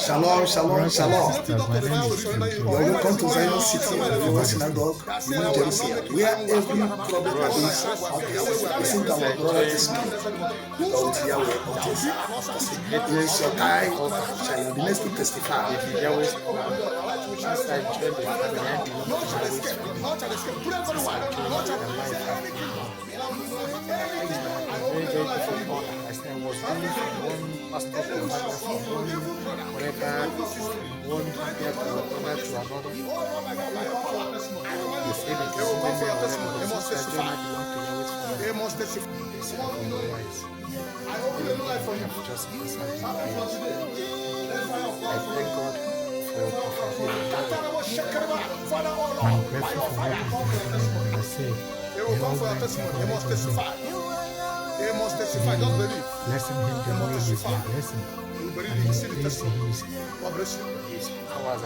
Shalom, shalom, shalom. Welcome to Zion City, Favour Synagogue, New Jerusalem, where every trouble is out there. Listen to our brother testimony about Yahweh, about his greatness, your time, shall be next to testify. Very difficult. I said I was going from one pastor to another, from one whatever, one Dibia to another. They say that this is the way whatever, but since I do not belong to Yahweh's family, they say I'm wise. I have just answered my prayers. I thank God for Prophesy. I'm grateful for what he's been doing, and I say, They must testify. They must testify. Just believe. Blessing him the way he's been blessing. You believe you see the testimony. God bless you. I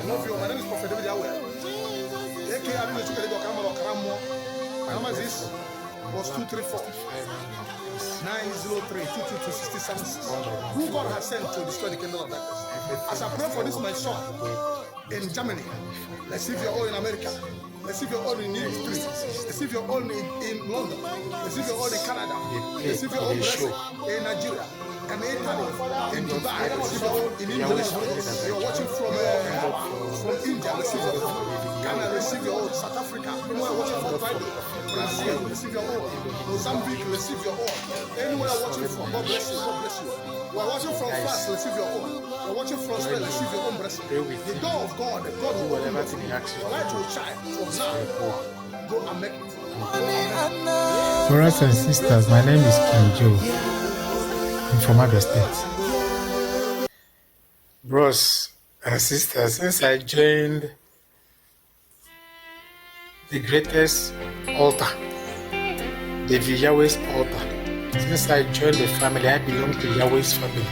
love you. My name is Prophet David Yahweh. Number is this was 234 903 222 676. Who God has sent to destroy the kingdom of darkness. As I pray for this, my son in Germany, receive your own in America. Receive your own in Italy. Receive your own in London. Receive your own in Canada. Receive your own in Nigeria. And Italy, in Dubai, receive your own in Indonesia. You're watching from India, receive your own. Ghana, receive your own. South Africa, you are watching from Brazil, receive your own. Mozambique, receive your own. Anywhere you're watching from, God bless you. God bless you. You are watching from France, receive your own. You are watching from Spain, receive your own blessing. The door of God, the God will open your light will shine from now. Go and make it. Brothers and sisters, my name is King Joe. I'm from Abia State. Bros and sisters, since I joined the greatest altar, the Yahweh's altar, since I joined the family, I belong to Yahweh's family.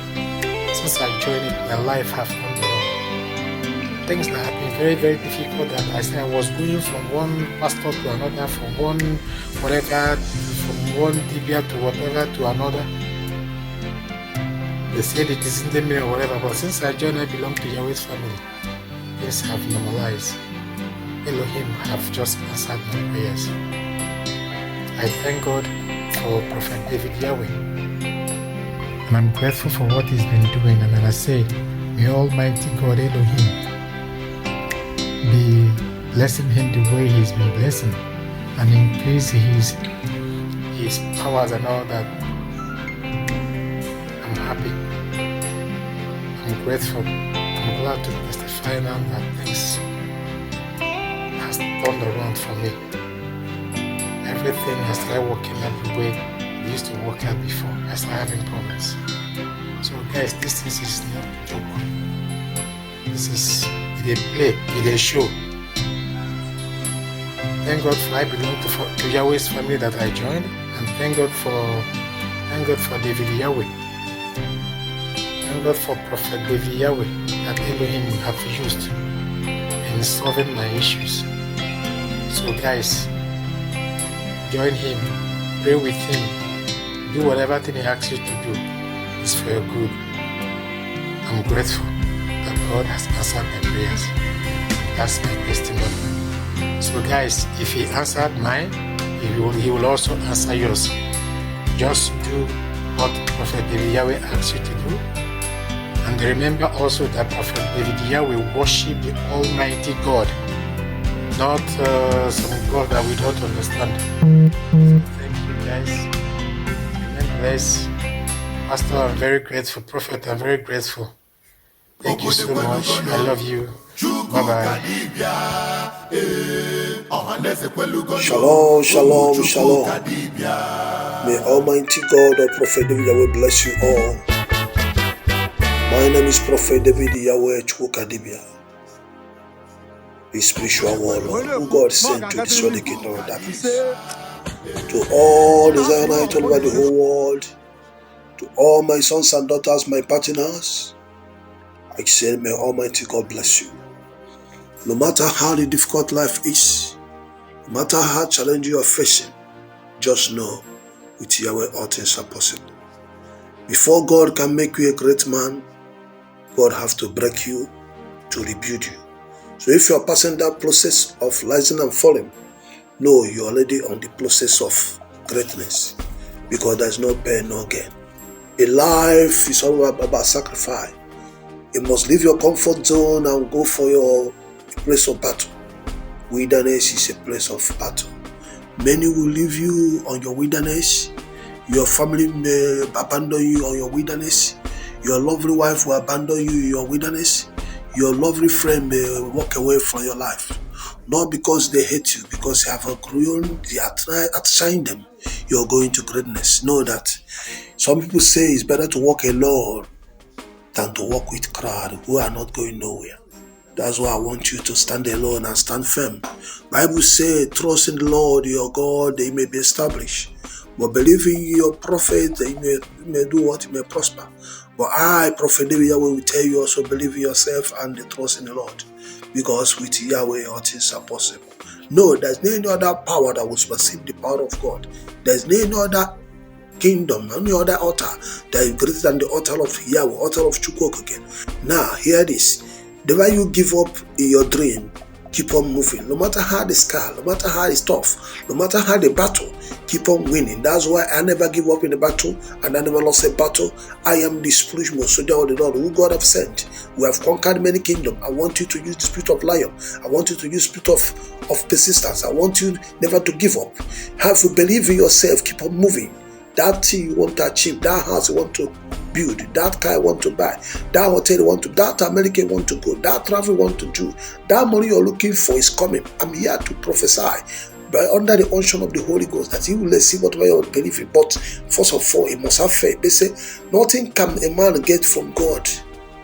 Since I joined it, my life has gone wrong. Things that have been very, very difficult. That I said I was going from one pastor to another, from one whatever, from one Dibia to whatever to another. They said it is in the mirror or whatever, but since I joined, I belong to Yahweh's family. Things have normalized. Elohim have just answered my prayers. I thank God for Prophet David Yahweh. And I'm grateful for what he's been doing. And as I say, may Almighty God Elohim be blessing him the way he's been blessing and increase his powers and all that. I'm happy. I'm grateful. I'm glad to testify now that things has turned around for me. Everything has started working out the way it used to work out before. I started having problems. So guys, this is not a joke. This is a play, it's a show. Thank God for I belong to Yahweh's family that I joined, and thank God for David Yahweh. Thank God for Prophet David Yahweh that Elohim have used in solving my issues. So guys, join him, pray with him, do whatever thing he asks you to do. It's for your good. I'm grateful that God has answered my prayers. That's my testimony. So guys, if he answered mine, he will also answer yours. Just do what Prophet David Yahweh asks you to do. And remember also that Prophet David Yahweh worship the Almighty God, not some God that we don't understand. So thank you guys. Amen. Bless. Pastor, I'm very grateful. Prophet, I'm very grateful. Thank you so much. I love you. Bye-bye. Shalom, shalom, shalom. May Almighty God or Prophet David Yahweh bless you all. My name is Prophet David Yahweh Chukwuka Dibia, the spiritual warlord who God sent to destroy the kingdom of darkness. To all the Zionites all over the whole world, to all my sons and daughters, my partners, I say, may Almighty God bless you. No matter how the difficult life is, no matter how challenging you are facing, just know with Yahweh all things are possible. Before God can make you a great man, God have to break you to rebuild you. So if you are passing that process of rising and falling, no, you're already on the process of greatness, because there's no pain, no gain. A life is all about sacrifice. You must leave your comfort zone and go for your place of battle. Wilderness is a place of battle. Many will leave you on your wilderness. Your family may abandon you on your wilderness. Your lovely wife will abandon you in your wilderness. Your lovely friend may walk away from your life. Not because they hate you, because you have grown, they are trying to shine them. You're going to greatness. Know that some people say it's better to walk alone than to walk with crowd who are not going nowhere. That's why I want you to stand alone and stand firm. Bible says, trust in the Lord your God, that you may be established. But believe in your prophet, that you may do what you may prosper. But I, Prophet Dibia, will tell you also believe in yourself and trust in the Lord. Because with Yahweh, all things are possible. No, there's no other power that will supersede the power of God. There's no other kingdom, any other altar that is greater than the altar of Yahweh, altar of Chukwuka. Now, hear this. Never you give up in your dream, keep on moving. No matter how the scar, no matter how it's tough, no matter how the battle, keep on winning. That's why I never give up in the battle, and I never lost a battle. I am the spiritual soldier of the Lord, who God have sent. We have conquered many kingdoms. I want you to use the spirit of lion. I want you to use the spirit of persistence. I want you never to give up. Have to believe in yourself, keep on moving. That thing you want to achieve, that house you want to build, that car you want to buy, that hotel you want to, that America you want to go, that travel you want to do, that money you're looking for is coming. I'm here to prophesy by under the unction of the Holy Ghost that you will receive whatever you believe in. But first of all, you must have faith. They say nothing can a man get from God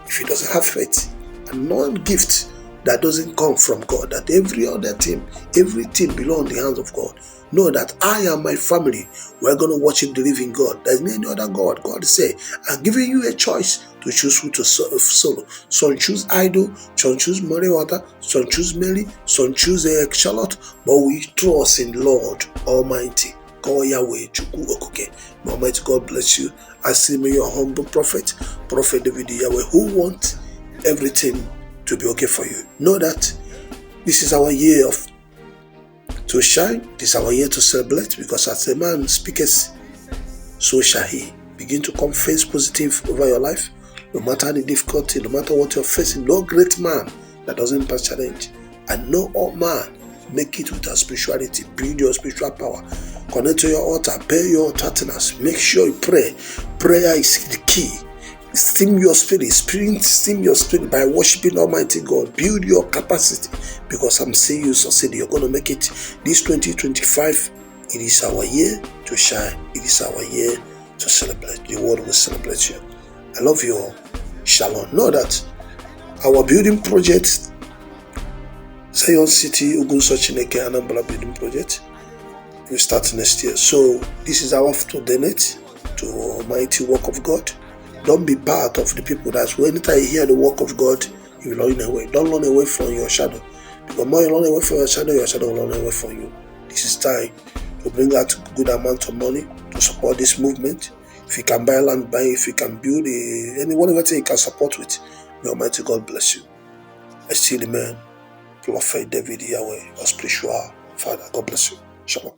if he doesn't have faith, and no gift that doesn't come from God. That every other thing, everything belongs in the hands of God. Know that I and my family, we're going to worship the living God. There's no other God. God say, I'm giving you a choice to choose who to follow. Some choose Idol, some choose Mariwata, some choose Mary, some choose Charlotte, but we trust in Lord Almighty. God Yahweh, Chukwuka. May Almighty God bless you. I see me your humble prophet, Prophet David Yahweh, who wants everything to be okay for you. Know that this is our year of to shine. This is our year to celebrate, because as a man speaketh, so shall he. Begin to confess positive over your life, no matter the difficulty, no matter what you're facing. No great man that doesn't pass challenge, and no old man make it with a spirituality. Build your spiritual power. Connect to your altar. Pay your attendance. Make sure you pray. Prayer is the key. Steam your spirit, steam your spirit by worshiping Almighty God. Build your capacity, because I'm saying you succeed. You're going to make it. This 2025, it is our year to shine. It is our year to celebrate. The world will celebrate you. I love you all. Shalom. Know that our building project, Zion City, Ugunso Chineke, Anambra building project, will start next year. So this is our to donate to Almighty work of God. Don't be part of the people that's when you hear the work of God, you will run away. Don't run away from your shadow. Because more you run away from your shadow will run away from you. This is time to bring out a good amount of money to support this movement. If you can buy land, buy. If you can build any whatever thing you can support with, may Almighty God bless you. I still remain Prophet David Yahweh, your spiritual father. God bless you. Shalom.